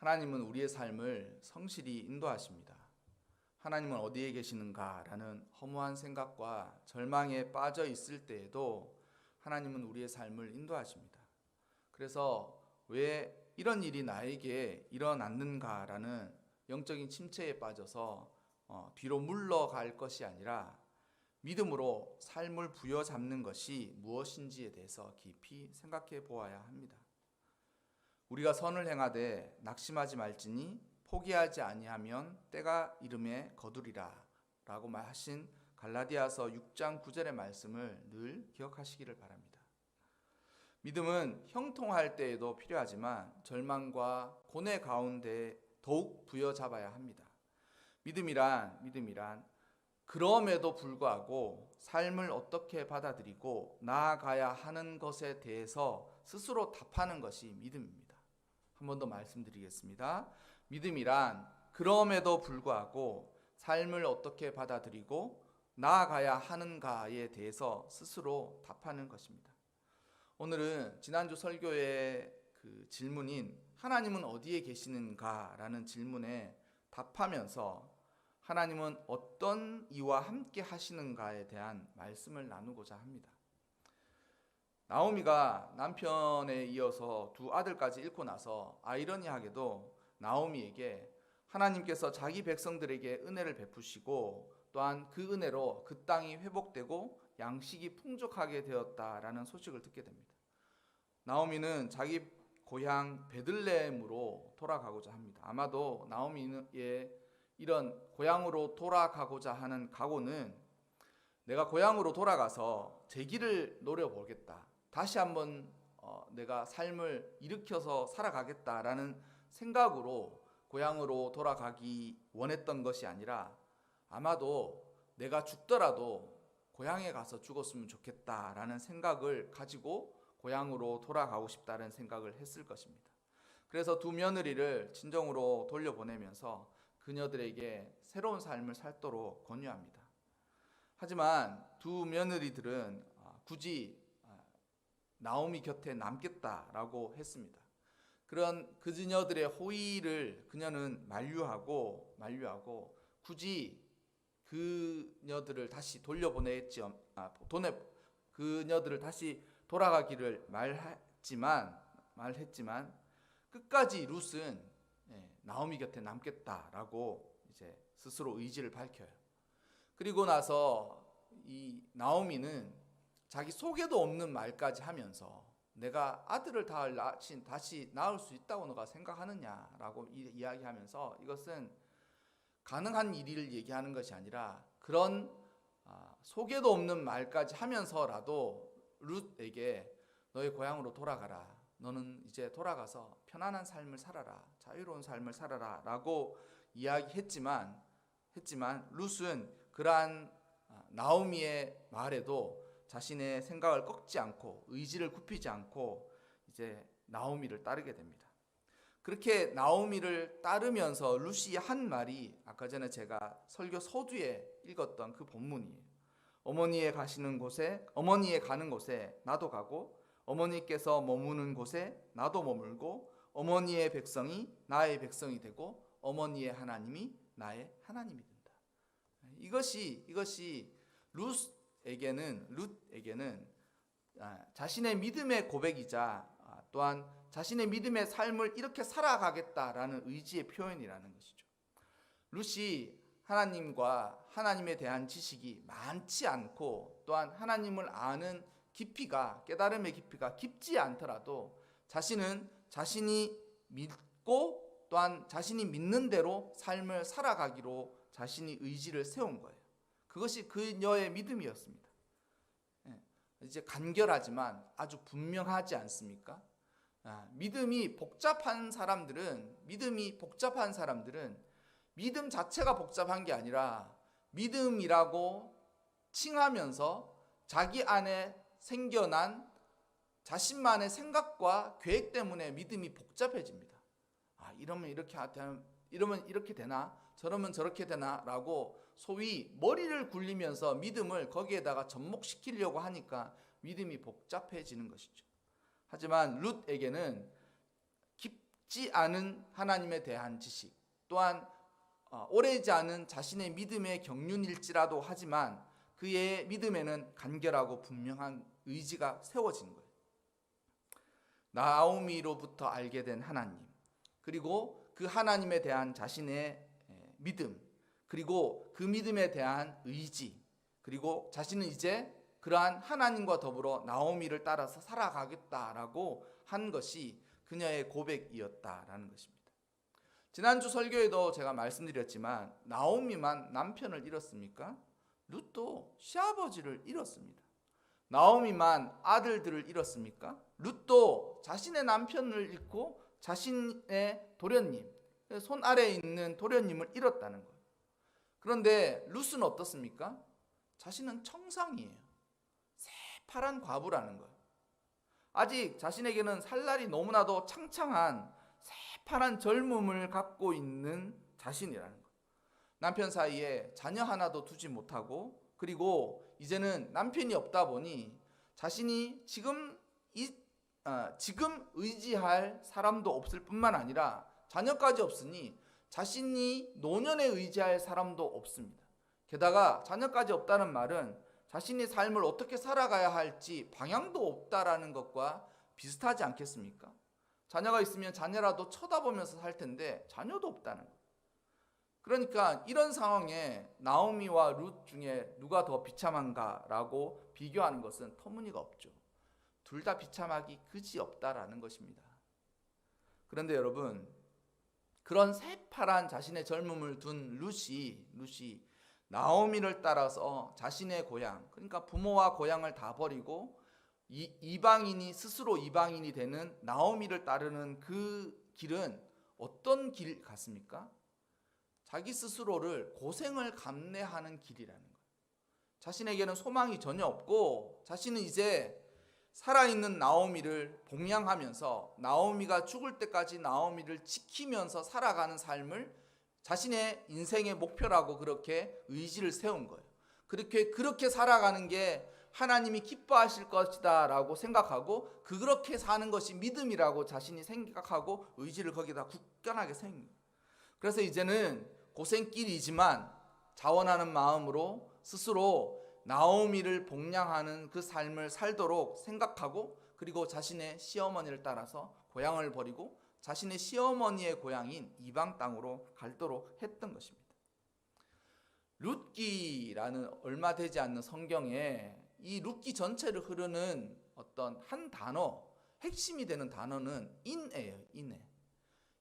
하나님은 우리의 삶을 성실히 인도하십니다. 하나님은 어디에 계시는가라는 허무한 생각과 절망에 빠져 있을 때에도 하나님은 우리의 삶을 인도하십니다. 그래서 왜 이런 일이 나에게 일어났는가라는 영적인 침체에 빠져서 뒤로 물러갈 것이 아니라 믿음으로 삶을 부여잡는 것이 무엇인지에 대해서 깊이 생각해 보아야 합니다. 우리가 선을 행하되 낙심하지 말지니 포기하지 아니하면 때가 이름에 거두리라 라고 말하신 갈라디아서 6장 9절의 말씀을 늘 기억하시기를 바랍니다. 믿음은 형통할 때에도 필요하지만 절망과 고뇌 가운데 더욱 부여잡아야 합니다. 믿음이란 그럼에도 불구하고 삶을 어떻게 받아들이고 나아가야 하는 것에 대해서 스스로 답하는 것이 믿음입니다. 한 번 더 말씀드리겠습니다. 믿음이란 그럼에도 불구하고 삶을 어떻게 받아들이고 나아가야 하는가에 대해서 스스로 답하는 것입니다. 오늘은 지난주 설교의 그 질문인 하나님은 어디에 계시는가라는 질문에 답하면서 하나님은 어떤 이와 함께 하시는가에 대한 말씀을 나누고자 합니다. 나오미가 남편에 이어서 두 아들까지 잃고 나서 아이러니하게도 나오미에게 하나님께서 자기 백성들에게 은혜를 베푸시고 또한 그 은혜로 그 땅이 회복되고 양식이 풍족하게 되었다라는 소식을 듣게 됩니다. 나오미는 자기 고향 베들레헴으로 돌아가고자 합니다. 아마도 나오미의 이런 고향으로 돌아가고자 하는 각오는 내가 고향으로 돌아가서 제 길을 노려보겠다. 다시 한번 내가 삶을 일으켜서 살아가겠다라는 생각으로 고향으로 돌아가기 원했던 것이 아니라 아마도 내가 죽더라도 고향에 가서 죽었으면 좋겠다라는 생각을 가지고 고향으로 돌아가고 싶다는 생각을 했을 것입니다. 그래서 두 며느리를 친정으로 돌려보내면서 그녀들에게 새로운 삶을 살도록 권유합니다. 하지만 두 며느리들은 굳이 나오미 곁에 남겠다라고 했습니다. 그런 그녀들의 호의를 그녀는 만류하고 굳이 그녀들을 다시 그녀들을 다시 돌아가기를 말했지만 끝까지 룻은 나오미 곁에 남겠다라고 이제 스스로 의지를 밝혀요. 그리고 나서 이 나오미는 자기 속에도 없는 말까지 하면서 내가 아들을 다시 낳을 수 있다고 너가 생각하느냐라고 이야기하면서 이것은 가능한 일을 얘기하는 것이 아니라 그런 속에도 없는 말까지 하면서라도 룻에게 너의 고향으로 돌아가라. 너는 이제 돌아가서 편안한 삶을 살아라. 자유로운 삶을 살아라 라고 이야기했지만 룻은 그러한 나오미의 말에도 자신의 생각을 꺾지 않고 의지를 굽히지 않고 이제 나오미를 따르게 됩니다. 그렇게 나오미를 따르면서 룻이 한 말이 아까 전에 제가 설교 서두에 읽었던 그 본문이에요. 어머니의 가는 곳에 나도 가고 어머니께서 머무는 곳에 나도 머물고 어머니의 백성이 나의 백성이 되고 어머니의 하나님이 나의 하나님이 된다. 이것이 룻에게는 자신의 믿음의 고백이자 또한 자신의 믿음의 삶을 이렇게 살아가겠다라는 의지의 표현이라는 것이죠. 룻이 하나님과 하나님에 대한 지식이 많지 않고 또한 하나님을 아는 깨달음의 깊이가 깊지 않더라도 자신은 자신이 믿고 또한 자신이 믿는 대로 삶을 살아가기로 자신이 의지를 세운 거예요. 그것이 그녀의 믿음이었습니다. 이제 간결하지만 아주 분명하지 않습니까? 믿음이 복잡한 사람들은 믿음 자체가 복잡한 게 아니라 믿음이라고 칭하면서 자기 안에 생겨난 자신만의 생각과 계획 때문에 믿음이 복잡해집니다. 이러면 이렇게 되나? 저러면 저렇게 되나? 라고 소위 머리를 굴리면서 믿음을 거기에다가 접목시키려고 하니까 믿음이 복잡해지는 것이죠. 하지만 룻에게는 깊지 않은 하나님에 대한 지식, 또한 오래지 않은 자신의 믿음의 경륜일지라도 하지만 그의 믿음에는 간결하고 분명한 의지가 세워진 거예요. 나오미로부터 알게 된 하나님, 그리고 그 하나님에 대한 자신의 믿음, 그리고 그 믿음에 대한 의지, 그리고 자신은 이제 그러한 하나님과 더불어 나오미를 따라서 살아가겠다라고 한 것이 그녀의 고백이었다라는 것입니다. 지난주 설교에도 제가 말씀드렸지만 나오미만 남편을 잃었습니까? 룻도 시아버지를 잃었습니다. 나오미만 아들들을 잃었습니까? 룻도 자신의 남편을 잃고 자신의 도련님, 손 아래에 있는 도련님을 잃었다는 거예요. 그런데 룻은 어떻습니까? 자신은 청상이에요. 새파란 과부라는 거예요. 아직 자신에게는 살 날이 너무나도 창창한 새파란 젊음을 갖고 있는 자신이라는 거예요. 남편 사이에 자녀 하나도 두지 못하고, 그리고 이제는 남편이 없다 보니 자신이 지금 의지할 사람도 없을 뿐만 아니라 자녀까지 없으니 자신이 노년에 의지할 사람도 없습니다. 게다가 자녀까지 없다는 말은 자신의 삶을 어떻게 살아가야 할지 방향도 없다라는 것과 비슷하지 않겠습니까? 자녀가 있으면 자녀라도 쳐다보면서 살 텐데 자녀도 없다는 것. 그러니까 이런 상황에 나오미와 룻 중에 누가 더 비참한가라고 비교하는 것은 터무니가 없죠. 둘 다 비참하기 그지없다라는 것입니다. 그런데 여러분, 그런 새파란 자신의 젊음을 둔 룻이 나오미를 따라서 자신의 고향, 그러니까 부모와 고향을 다 버리고 이방인이 스스로 이방인이 되는 나오미를 따르는 그 길은 어떤 길 같습니까? 자기 스스로를 고생을 감내하는 길이라는 거예요. 자신에게는 소망이 전혀 없고 자신은 이제 살아있는 나오미를 봉양하면서 나오미가 죽을 때까지 나오미를 지키면서 살아가는 삶을 자신의 인생의 목표라고 그렇게 의지를 세운 거예요. 그렇게 살아가는 게 하나님이 기뻐하실 것이다 라고 생각하고 그렇게 사는 것이 믿음이라고 자신이 생각하고 의지를 거기다 굳건하게 세운 거예요. 그래서 이제는 고생길이지만 자원하는 마음으로 스스로 나오미를 봉양하는 그 삶을 살도록 생각하고, 그리고 자신의 시어머니를 따라서 고향을 버리고 자신의 시어머니의 고향인 이방 땅으로 갈도록 했던 것입니다. 룻기라는 얼마 되지 않는 성경에 이 룻기 전체를 흐르는 어떤 한 단어, 핵심이 되는 단어는 인애예요.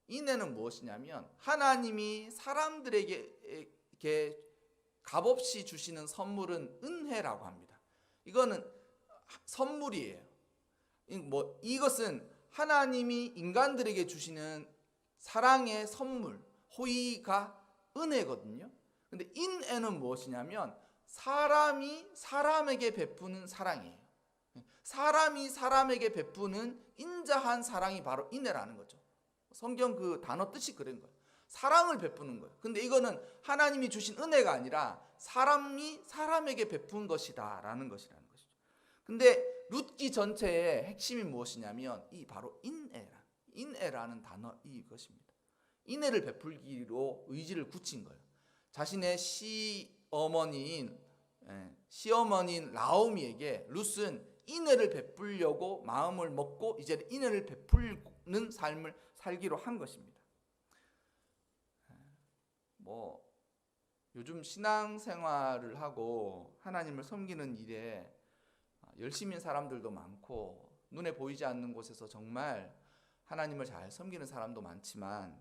인애는 무엇이냐면 하나님이 사람들에게 값없이 주시는 선물은 은혜라고 합니다. 이거는 선물이에요. 이것은 하나님이 인간들에게 주시는 사랑의 선물, 호의가 은혜거든요. 근데 인애는 무엇이냐면 사람이 사람에게 베푸는 사랑이에요. 사람이 사람에게 베푸는 인자한 사랑이 바로 인애라는 거죠. 성경 그 단어 뜻이 그런 거예요. 사랑을 베푸는 거예요. 근데 이거는 하나님이 주신 은혜가 아니라 사람이 사람에게 베푼 것이다라는 것이라는 것이죠. 근데 룻기 전체의 핵심이 무엇이냐면 이 바로 인애라는 단어 이것입니다. 인애를 베풀기로 의지를 굳힌 거예요. 자신의 시어머니인 나오미에게 룻은 인애를 베풀려고 마음을 먹고 이제 인애를 베푸는 삶을 살기로 한 것입니다. 요즘 신앙생활을 하고 하나님을 섬기는 일에 열심인 사람들도 많고 눈에 보이지 않는 곳에서 정말 하나님을 잘 섬기는 사람도 많지만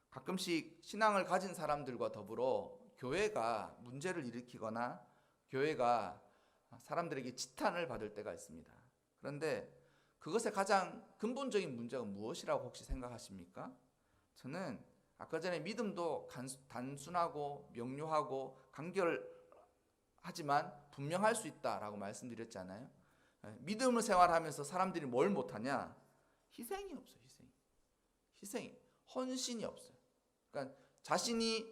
가끔씩 신앙을 가진 사람들과 더불어 교회가 문제를 일으키거나 교회가 사람들에게 지탄을 받을 때가 있습니다. 그런데 그것의 가장 근본적인 문제가 무엇이라고 혹시 생각하십니까? 저는 아까 전에 믿음도 단순하고 명료하고 간결하지만 분명할 수 있다라고 말씀드렸잖아요. 믿음을 생활하면서 사람들이 뭘 못하냐? 희생이 없어요. 희생이 헌신이 없어요. 그러니까 자신이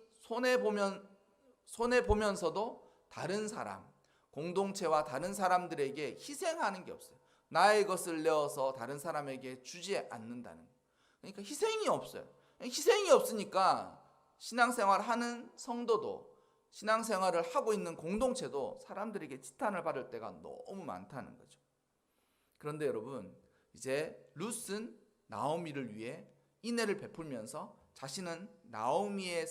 손해보면서도 다른 사람, 공동체와 다른 사람들에게 희생하는 게 없어요. 나의 것을 내어서 다른 사람에게 주지 않는다는 거예요. 그러니까 희생이 없어요. 희생이 없으니까 신앙생활 하는 성도도, 신앙생활을 하고 있는 공동체도 사람들에게 지탄을 받을 때가 너무 많다는 거죠. 그런데 여러분, 이제 룻은 나오미를 위해 인애를 베풀면서 자신은 나오미의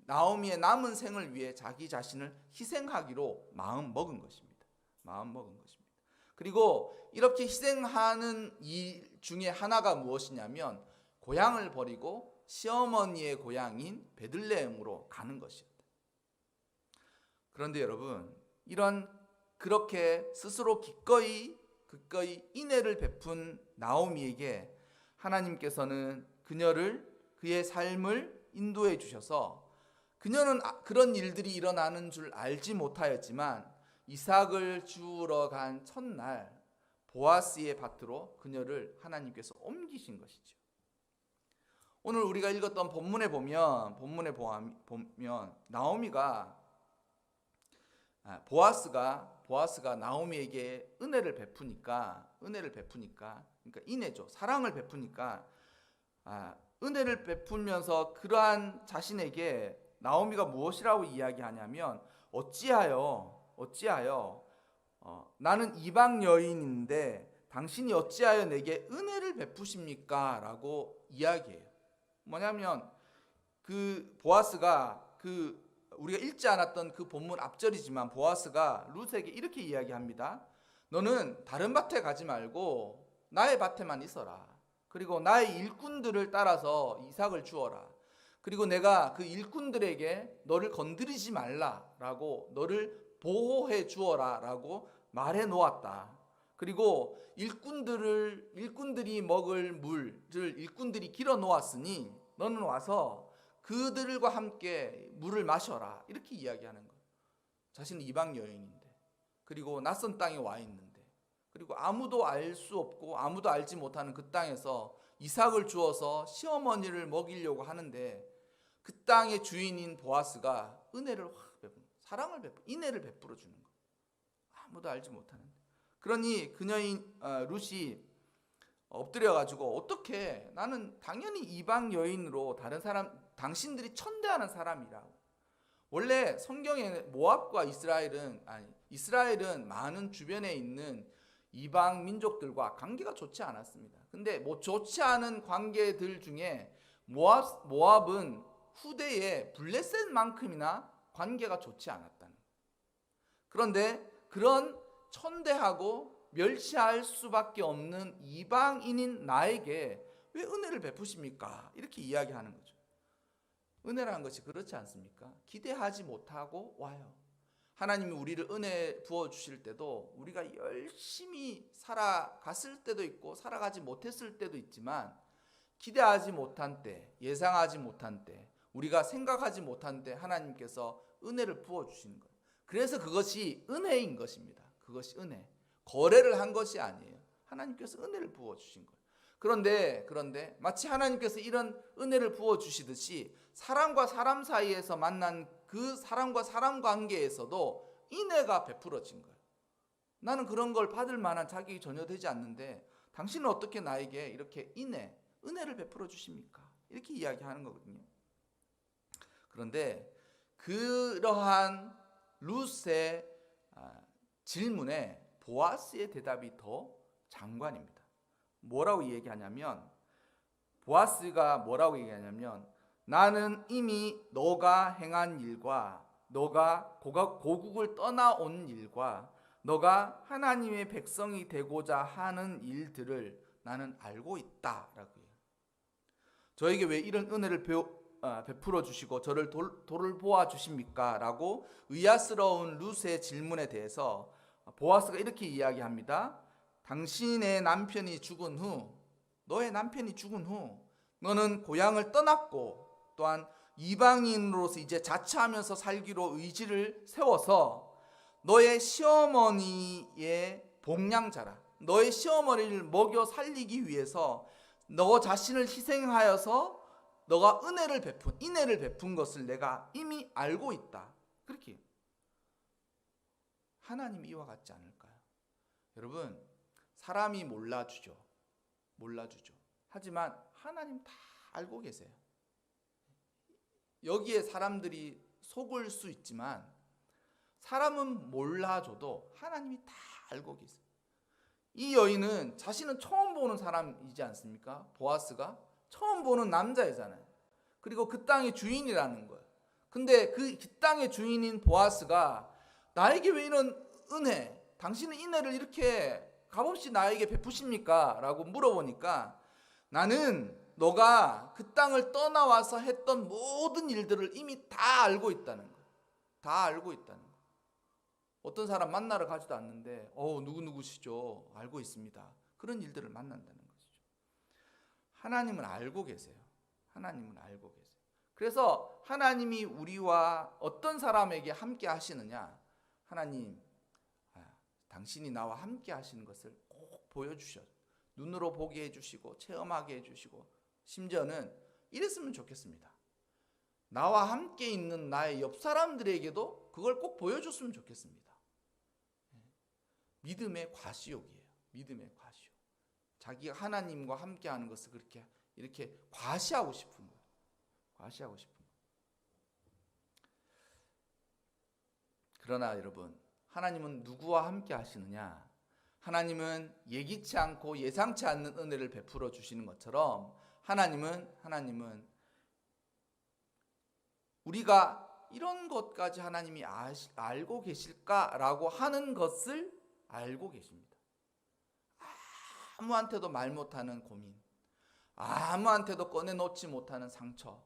나오미의 남은 생을 위해 자기 자신을 희생하기로 마음 먹은 것입니다. 그리고 이렇게 희생하는 일 중에 하나가 무엇이냐면 고향을 버리고 시어머니의 고향인 베들레헴으로 가는 것이었다. 그런데 여러분, 그렇게 스스로 기꺼이 인애를 베푼 나오미에게 하나님께서는 그의 삶을 인도해 주셔서 그녀는 그런 일들이 일어나는 줄 알지 못하였지만 이삭을 주우러 간 첫날 보아스의 밭으로 그녀를 하나님께서 옮기신 것이죠. 오늘 우리가 읽었던 본문에 보면 나오미가 보아스가 나오미에게 은혜를 베푸니까 그러니까 인애죠. 사랑을 베푸니까 은혜를 베풀면서 그러한 자신에게 나오미가 무엇이라고 이야기하냐면 어찌하여 나는 이방 여인인데 당신이 어찌하여 내게 은혜를 베푸십니까? 라고 이야기해요. 뭐냐면 그 보아스가 우리가 읽지 않았던 그 본문 앞절이지만 보아스가 룻에게 이렇게 이야기합니다. 너는 다른 밭에 가지 말고 나의 밭에만 있어라. 그리고 나의 일꾼들을 따라서 이삭을 주어라. 그리고 내가 그 일꾼들에게 너를 건드리지 말라라고, 너를 보호해 주어라 라고 말해 놓았다. 그리고 일꾼들이 먹을 물을 일꾼들이 길어 놓았으니 너는 와서 그들과 함께 물을 마셔라. 이렇게 이야기하는 거예요. 자신은 이방 여인인데, 그리고 낯선 땅에 와 있는데, 그리고 아무도 알 수 없고 아무도 알지 못하는 그 땅에서 이삭을 주어서 시어머니를 먹이려고 하는데 그 땅의 주인인 보아스가 인애를 베풀어 주는 거예요. 아무도 알지 못하는데. 그러니 그녀인 룻이 엎드려가지고 어떻게, 나는 당연히 이방 여인으로 당신들이 천대하는 사람이라고. 원래 성경에 모압과 이스라엘은 많은 주변에 있는 이방 민족들과 관계가 좋지 않았습니다. 근데 좋지 않은 관계들 중에 모압은 후대에 블레셋만큼이나 관계가 좋지 않았다는 거예요. 그런데 그런 천대하고 멸시할 수밖에 없는 이방인인 나에게 왜 은혜를 베푸십니까? 이렇게 이야기하는 거죠. 은혜라는 것이 그렇지 않습니까? 기대하지 못하고 와요. 하나님이 우리를 은혜 부어주실 때도 우리가 열심히 살아갔을 때도 있고 살아가지 못했을 때도 있지만 기대하지 못한 때, 예상하지 못한 때, 우리가 생각하지 못한 때 하나님께서 은혜를 부어주시는 거예요. 그래서 그것이 은혜인 것입니다. 그것이 은혜. 거래를 한 것이 아니에요. 하나님께서 은혜를 부어주신 거예요. 그런데 마치 하나님께서 이런 은혜를 부어주시듯이 사람과 사람 사이에서 만난 그 사람과 사람 관계에서도 인애가 베풀어진 거예요. 나는 그런 걸 받을 만한 자격이 전혀 되지 않는데 당신은 어떻게 나에게 이렇게 은혜를 베풀어 주십니까? 이렇게 이야기하는 거거든요. 그런데 그러한 룻의 질문에 보아스의 대답이 더 장관입니다. 보아스가 뭐라고 얘기하냐면 나는 이미 너가 행한 일과 너가 고국을 떠나온 일과 너가 하나님의 백성이 되고자 하는 일들을 나는 알고 있다라고 해요. 저에게 왜 이런 은혜를 베풀어 주시고 저를 돌보아 주십니까? 라고 의아스러운 룻의 질문에 대해서 보아스가 이렇게 이야기합니다. 당신의 남편이 죽은 후, 너의 남편이 죽은 후 너는 고향을 떠났고 또한 이방인으로서 이제 자처하면서 살기로 의지를 세워서 너의 시어머니의 복량자라, 너의 시어머니를 먹여 살리기 위해서 너 자신을 희생하여서 너가 인애를 베푼 것을 내가 이미 알고 있다. 그렇게 하나님이 이와 같지 않을까요? 여러분, 사람이 몰라주죠. 하지만 하나님 다 알고 계세요. 여기에 사람들이 속을 수 있지만 사람은 몰라줘도 하나님이 다 알고 계세요. 이 여인은 자신은 처음 보는 사람이지 않습니까? 보아스가 처음 보는 남자이잖아요. 그리고 그 땅의 주인이라는 거예요. 근데 그 땅의 주인인 보아스가 나에게 왜 이런 은혜, 당신은 은혜를 이렇게 값없이 나에게 베푸십니까? 라고 물어보니까 나는 너가 그 땅을 떠나와서 했던 모든 일들을 이미 다 알고 있다는 거예요. 다 알고 있다는 거예요. 어떤 사람 만나러 가지도 않는데 누구누구시죠? 알고 있습니다. 그런 일들을 만난다는 것이죠. 하나님은 알고 계세요. 하나님은 알고 계세요. 그래서 하나님이 우리와 어떤 사람에게 함께 하시느냐? 하나님, 당신이 나와 함께 하시는 것을 꼭 보여주셔. 눈으로 보게 해주시고 체험하게 해주시고 심지어는 이랬으면 좋겠습니다. 나와 함께 있는 나의 옆 사람들에게도 그걸 꼭 보여줬으면 좋겠습니다. 믿음의 과시욕이에요. 믿음의 과시욕. 자기가 하나님과 함께하는 것을 그렇게 이렇게 과시하고 싶은 거예요. 과시하고 싶은 거예요. 그러나 여러분, 하나님은 누구와 함께 하시느냐? 하나님은 예기치 않고 예상치 않는 은혜를 베풀어 주시는 것처럼 하나님은 우리가 이런 것까지 하나님이 알고 계실까라고 하는 것을 알고 계십니다. 아무한테도 말 못하는 고민, 아무한테도 꺼내놓지 못하는 상처,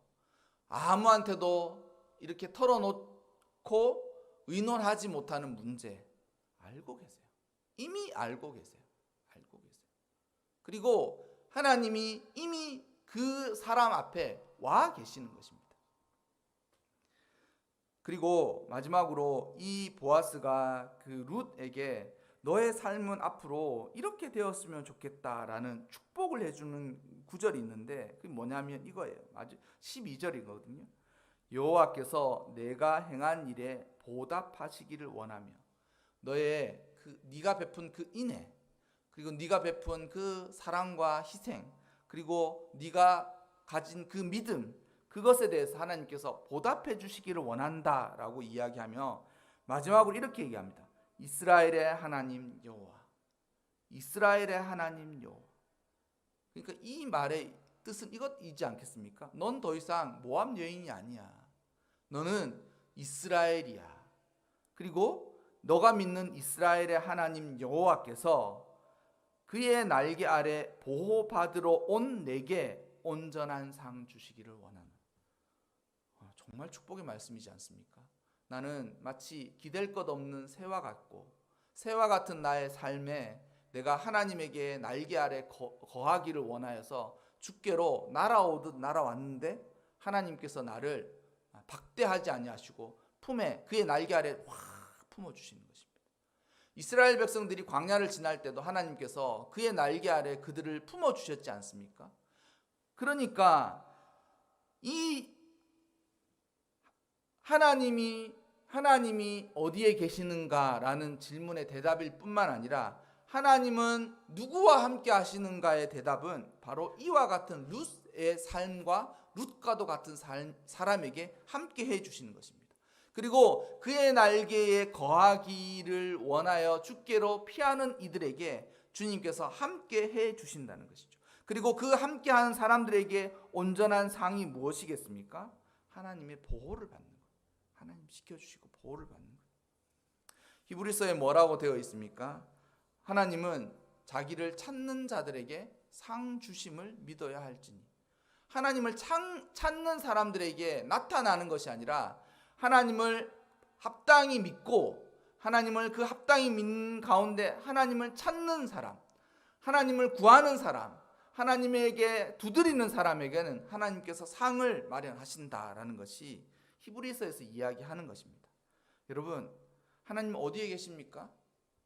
아무한테도 이렇게 털어놓고 의논하지 못하는 문제 알고 계세요. 이미 알고 계세요. 알고 계세요. 그리고 하나님이 이미 그 사람 앞에 와 계시는 것입니다. 그리고 마지막으로 이 보아스가 그 룻에게 너의 삶은 앞으로 이렇게 되었으면 좋겠다라는 축복을 해주는 구절이 있는데 그게 뭐냐면 이거예요. 12절이거든요. 여호와께서 내가 행한 일에 보답하시기를 원하며 네가 베푼 그 인애, 그리고 네가 베푼 그 사랑과 희생, 그리고 네가 가진 그 믿음, 그것에 대해서 하나님께서 보답해 주시기를 원한다라고 이야기하며 마지막으로 이렇게 얘기합니다. 이스라엘의 하나님 여호와, 이스라엘의 하나님 여호와. 그러니까 이 말의 뜻은 이것이지 않겠습니까? 넌 더 이상 모압 여인이 아니야. 너는 이스라엘이야. 그리고 너가 믿는 이스라엘의 하나님 여호와께서 그의 날개 아래 보호받으러 온 내게 온전한 상 주시기를 원하노라. 정말 축복의 말씀이지 않습니까? 나는 마치 기댈 것 없는 새와 같고 새와 같은 나의 삶에 내가 하나님에게 날개 아래 거하기를 원하여서 주께로 날아오듯 날아왔는데 하나님께서 나를 박대하지 아니하시고 품에 그의 날개 아래 확 품어주시는 것입니다. 이스라엘 백성들이 광야를 지날 때도 하나님께서 그의 날개 아래 그들을 품어주셨지 않습니까? 그러니까 이 하나님이 어디에 계시는가라는 질문의 대답일 뿐만 아니라 하나님은 누구와 함께 하시는가의 대답은 바로 이와 같은 룻의 삶과 룻과도 같은 사람에게 함께 해주시는 것입니다. 그리고 그의 날개에 거하기를 원하여 주께로 피하는 이들에게 주님께서 함께 해주신다는 것이죠. 그리고 그 함께하는 사람들에게 온전한 상이 무엇이겠습니까? 하나님의 보호를 받는 거예요. 하나님 지켜주시고 보호를 받는 거예요. 히브리서에 뭐라고 되어 있습니까? 하나님은 자기를 찾는 자들에게 상 주심을 믿어야 할지니. 하나님을 찾는 사람들에게 나타나는 것이 아니라 하나님을 합당히 믿고 하나님을 그 합당히 믿는 가운데 하나님을 찾는 사람, 하나님을 구하는 사람, 하나님에게 두드리는 사람에게는 하나님께서 상을 마련하신다라는 것이 히브리서에서 이야기하는 것입니다. 여러분, 하나님 어디에 계십니까?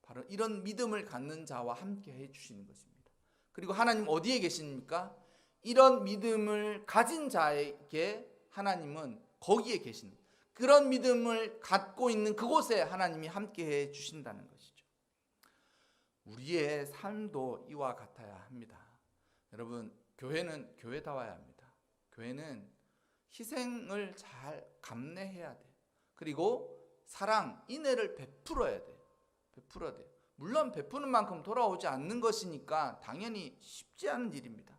바로 이런 믿음을 갖는 자와 함께 해주시는 것입니다. 그리고 하나님 어디에 계십니까? 이런 믿음을 가진 자에게 하나님은 거기에 계신, 그런 믿음을 갖고 있는 그곳에 하나님이 함께 해주신다는 것이죠. 우리의 삶도 이와 같아야 합니다. 여러분, 교회는 교회다워야 합니다. 교회는 희생을 잘 감내해야 돼. 그리고 사랑, 인애를 베풀어야 돼. 베풀어야 돼. 물론 베푸는 만큼 돌아오지 않는 것이니까 당연히 쉽지 않은 일입니다.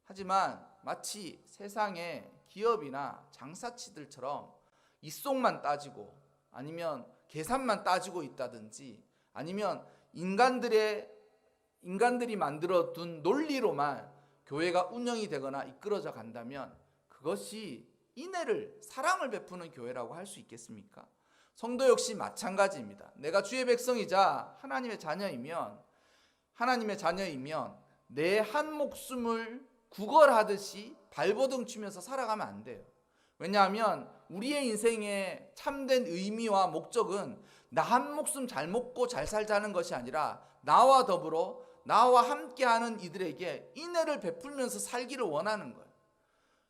하지만 마치 세상의 기업이나 장사치들처럼 이속만 따지고 아니면 계산만 따지고 있다든지 아니면 인간들이 만들어 둔 논리로만 교회가 운영이 되거나 이끌어져 간다면 그것이 인애를, 사랑을 베푸는 교회라고 할 수 있겠습니까? 성도 역시 마찬가지입니다. 내가 주의 백성이자 하나님의 자녀이면 내 한 목숨을 구걸하듯이 발버둥 치면서 살아가면 안 돼요. 왜냐하면 우리의 인생의 참된 의미와 목적은 나 한 목숨 잘 먹고 잘 살자는 것이 아니라 나와 더불어 나와 함께하는 이들에게 인애를 베풀면서 살기를 원하는 거예요.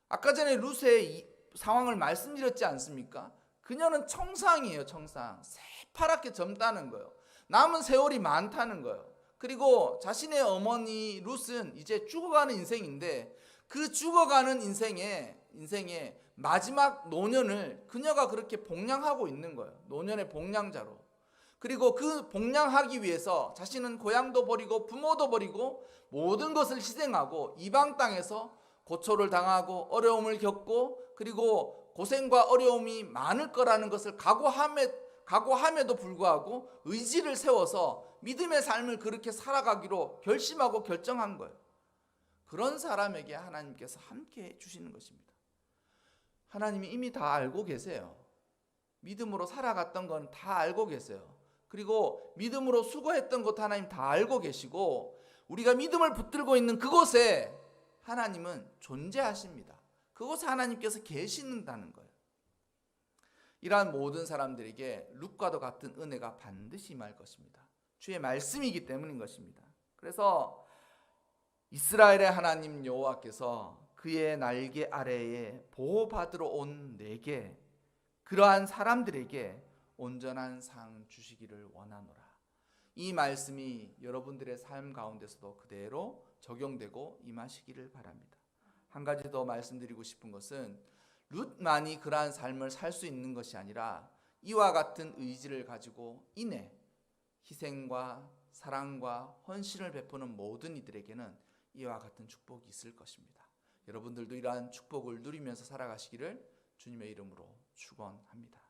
아까 전에 룻의 상황을 말씀드렸지 않습니까? 그녀는 청상이에요. 청상. 새파랗게 젊다는 거예요. 남은 세월이 많다는 거예요. 그리고 자신의 어머니 룻은 이제 죽어가는 인생인데 그 죽어가는 인생의 마지막 노년을 그녀가 그렇게 복량하고 있는 거예요. 노년의 복량자로. 그리고 그 복량하기 위해서 자신은 고향도 버리고 부모도 버리고 모든 것을 희생하고 이방 땅에서 고초를 당하고 어려움을 겪고 그리고 고생과 어려움이 많을 거라는 것을 각오함에도 불구하고 의지를 세워서 믿음의 삶을 그렇게 살아가기로 결심하고 결정한 거예요. 그런 사람에게 하나님께서 함께 해주시는 것입니다. 하나님이 이미 다 알고 계세요. 믿음으로 살아갔던 건 다 알고 계세요. 그리고 믿음으로 수고했던 것도 하나님 다 알고 계시고 우리가 믿음을 붙들고 있는 그곳에 하나님은 존재하십니다. 그곳에 하나님께서 계신다는 거예요. 이러한 모든 사람들에게 룻과도 같은 은혜가 반드시 임할 것입니다. 주의 말씀이기 때문인 것입니다. 그래서 이스라엘의 하나님 여호와께서 그의 날개 아래에 보호받으러 온 내게 그러한 사람들에게 온전한 상 주시기를 원하노라. 이 말씀이 여러분들의 삶 가운데서도 그대로 적용되고 임하시기를 바랍니다. 한 가지 더 말씀드리고 싶은 것은 룻만이 그러한 삶을 살 수 있는 것이 아니라 이와 같은 의지를 가지고 인애, 희생과 사랑과 헌신을 베푸는 모든 이들에게는 이와 같은 축복이 있을 것입니다. 여러분들도 이러한 축복을 누리면서 살아가시기를 주님의 이름으로 축원합니다.